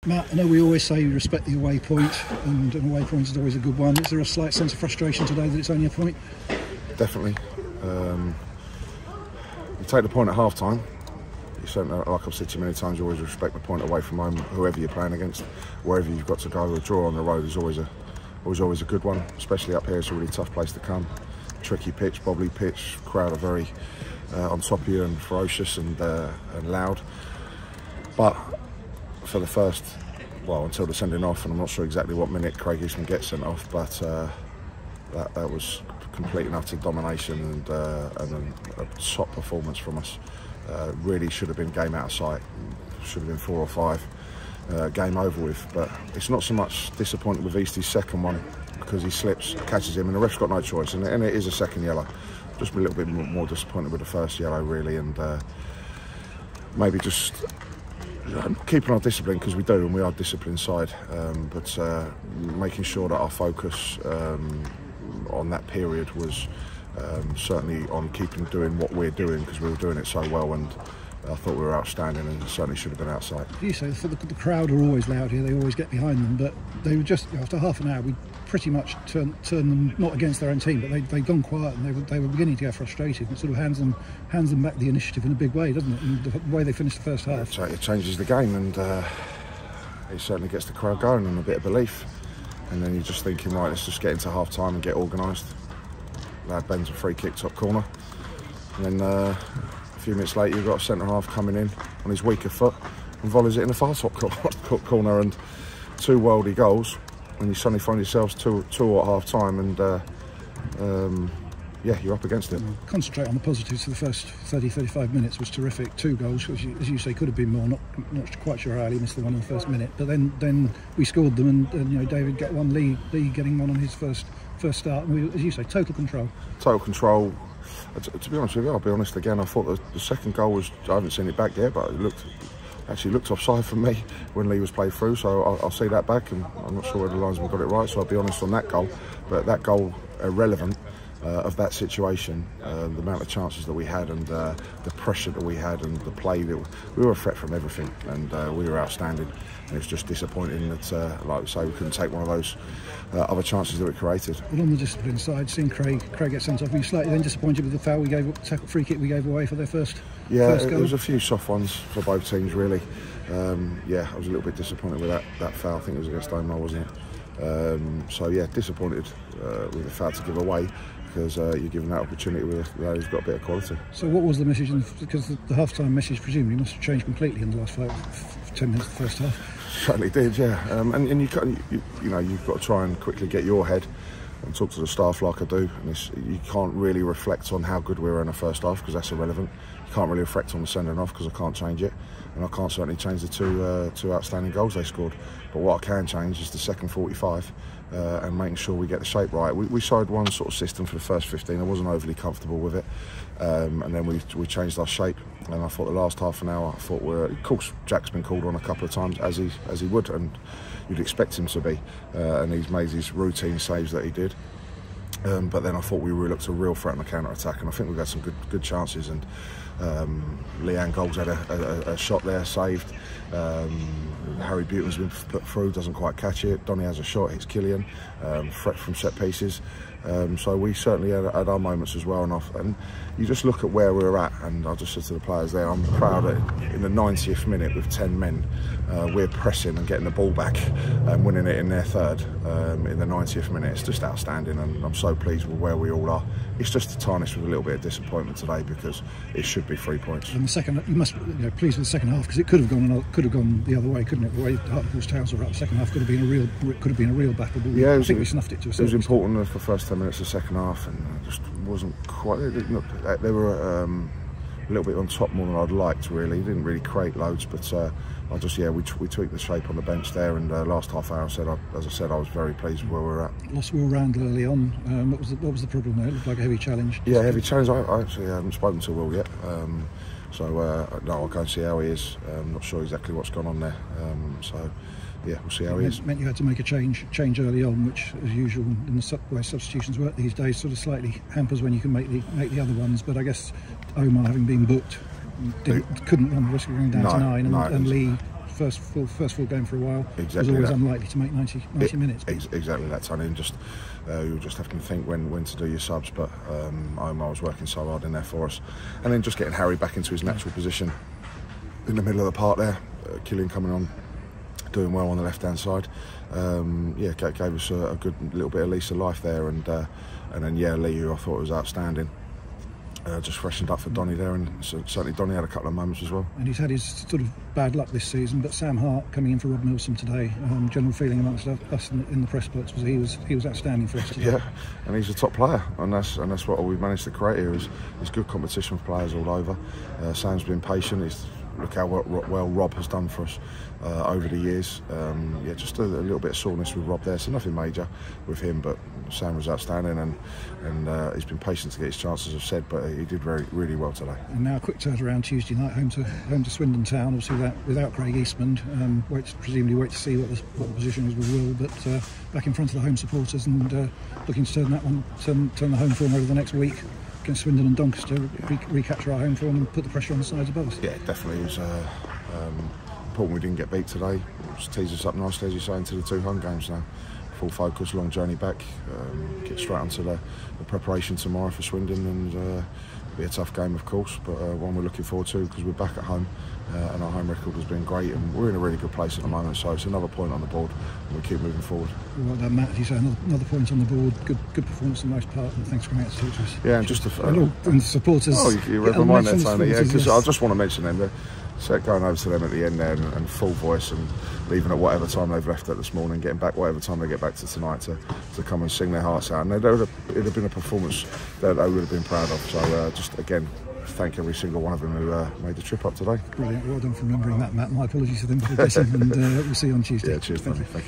Matt, I know we always say respect the away point, and an away point is always a good one. Is there a slight sense of frustration today that it's only a point? Definitely. You take the point at half time. You certainly, like I've said to you many times, you always respect the point away from home, whoever you're playing against. Wherever you've got to go, a draw on the road is always a good one, especially up here. It's a really tough place to come. Tricky pitch, bobbly pitch, crowd are very on top of you and ferocious and loud. But for the first, well, until the sending off, and I'm not sure exactly what minute Craig Eastman gets sent off, but that was complete and utter domination and a top performance from us. Really should have been game out of sight, should have been 4 or 5, game over with. But it's not so much disappointed with Eastie's second one, because he slips, catches him, and the ref's got no choice, and it is a second yellow. Just a little bit more disappointed with the first yellow, really, and maybe just keeping our discipline, because we do, and we are a disciplined side, but making sure that our focus on that period was certainly on doing what we're doing, because we were doing it so well, and I thought we were outstanding, and certainly should have been outside. You say the crowd are always loud here, they always get behind them, but they were just, after half an hour, we pretty much turned them, not against their own team, but they'd gone quiet, and they were beginning to get frustrated. It sort of hands them back the initiative in a big way, doesn't it? And the way they finished the first half. It changes the game, and it certainly gets the crowd going and a bit of belief. And then you're just thinking, right, let's just get into half time and get organised. Lad bends a free kick top corner, and then a few minutes later you've got a centre half coming in on his weaker foot and volleys it in the far top corner, and 2 worldy goals, and you suddenly find yourselves two at half time, and yeah, you're up against it. Concentrate on the positives for the first 30-35 minutes was terrific. 2 goals, which, as you say, could have been more. Not quite sure how he missed the one in the first minute, but then we scored them, and you know, David got one, Lee getting one on his first start, and we, as you say, total control. Total control. To be honest with you, I'll be honest again, I thought the second goal was, I haven't seen it back yet, but it actually looked offside for me when Lee was played through, so I'll see that back, and I'm not sure whether the linesman got it right, so I'll be honest on that goal. But that goal, irrelevant of that situation, the amount of chances that we had, and the pressure that we had, and the play that we were a threat from everything, and we were outstanding. And it's just disappointing that, like we say, we couldn't take one of those other chances that we created. Well, on the discipline side, seeing Craig get sent off, were you slightly then disappointed with the foul we gave, free kick we gave away for their first goal? There was a few soft ones for both teams, really. Yeah, I was a little bit disappointed with that foul. I think it was against Omar, wasn't it? So yeah, disappointed with the foul to give away, because you're given that opportunity with a guy who's got a bit of quality. So what was the message? Because the half-time message presumably must have changed completely in the last 10 minutes of the first half. Certainly did, yeah. And you know, you've got to try and quickly get your head and talk to the staff like I do. And you can't really reflect on how good we were in the first half, because that's irrelevant. You can't really reflect on the sending off, because I can't change it, and I can't certainly change the two outstanding goals they scored. But what I can change is the second 45. And making sure we get the shape right. We tried one sort of system for the first 15. I wasn't overly comfortable with it, and then we changed our shape. And I thought the last half an hour, of course, Jack's been called on a couple of times, as he would, and you'd expect him to be. And he's made his routine saves that he did. But then I thought we looked a real threat on the counter attack, and I think we've had some good chances. And Leanne Gold's had a shot there saved. Harry Buten's been put through, doesn't quite catch it. Donny has a shot, hits Killian, threat from set pieces. So we certainly had our moments as well. And you just look at where we're at, and I just said to the players there, I'm proud that in the 90th minute with 10 men, we're pressing and getting the ball back and winning it in their third in the 90th minute. It's just outstanding, and I'm so pleased with where we all are. It's just tarnished with a little bit of disappointment today, because it should be 3 points. And the second, you must be pleased with the second half, because it could have gone the other way, couldn't it? The way Hartlepool's tails were up, the second half could have been a real battle. But yeah, I think we snuffed it to a certain extent. It was important for the first 10 minutes of the second half, and it just wasn't quite. They were a little bit on top more than I'd liked, really. Didn't really create loads, but we tweaked the shape on the bench there, and last half hour, as I said, I was very pleased with where we're at. Lost Will Randall early on. What was the problem there? It looked like a heavy challenge. Yeah, heavy challenge. I actually haven't spoken to Will yet, so no, I'll go and see how he is. I'm not sure exactly what's gone on there, so yeah, we'll see how he is. It meant you had to make a change early on, which, as usual, in the way substitutions work these days, sort of slightly hampers when you can make the other ones. But I guess Omar, having been booked, couldn't run the risk of going down to 9, and Lee first full game for a while. Exactly. Was always unlikely to make 90 minutes. Exactly that, Tony. And just you just have to think when to do your subs. But Omar was working so hard in there for us, and then just getting Harry back into his natural position in the middle of the park there. Killian coming on, doing well on the left-hand side. Gave us a good little bit of lease of life there, and then Lee, who I thought was outstanding. Just freshened up for Donny there, and certainly Donny had a couple of moments as well. And he's had his sort of bad luck this season, but Sam Hart coming in for Rob Milsom today, general feeling amongst us in the press box was he was outstanding for us today. Yeah, and he's a top player, and that's what we've managed to create here is good competition for players all over. Sam's been patient. Look how well Rob has done for us over the years. Just a little bit of soreness with Rob there, so nothing major with him, but Sam was outstanding, and he's been patient to get his chances, as I've said, but he did really well today. And now a quick turnaround Tuesday night, home to Swindon Town, obviously without Craig Eastman. Presumably wait to see what the position is with Will, but back in front of the home supporters, and looking to turn the home form over the next week against Swindon and Doncaster, recapture our home form and put the pressure on the sides above us. Yeah, definitely. It was important we didn't get beat today. Just tease us up nicely, as you say, into the 2 home games now. Full focus, long journey back, get straight onto the preparation tomorrow for Swindon, and be a tough game of course, but one we're looking forward to because we're back at home, and our home record has been great, and we're in a really good place at the moment, so it's another point on the board and we keep moving forward. Well done, Matt. You say another point on the board, good performance for the most part, and thanks for coming out to talk to us. Yeah, and just and supporters. Oh, you read my mind there, Tony. Yeah, because I just want to mention them. Going over to them at the end there and full voice, and leaving at whatever time they've left at this morning, getting back whatever time they get back to tonight to come and sing their hearts out. And it would have been a performance that they would have been proud of. So just again, thank every single one of them who made the trip up today. Brilliant. Well done for remembering that, Matt. My apologies to them for the and we'll see you on Tuesday. Yeah, cheers, Tony. Thank you.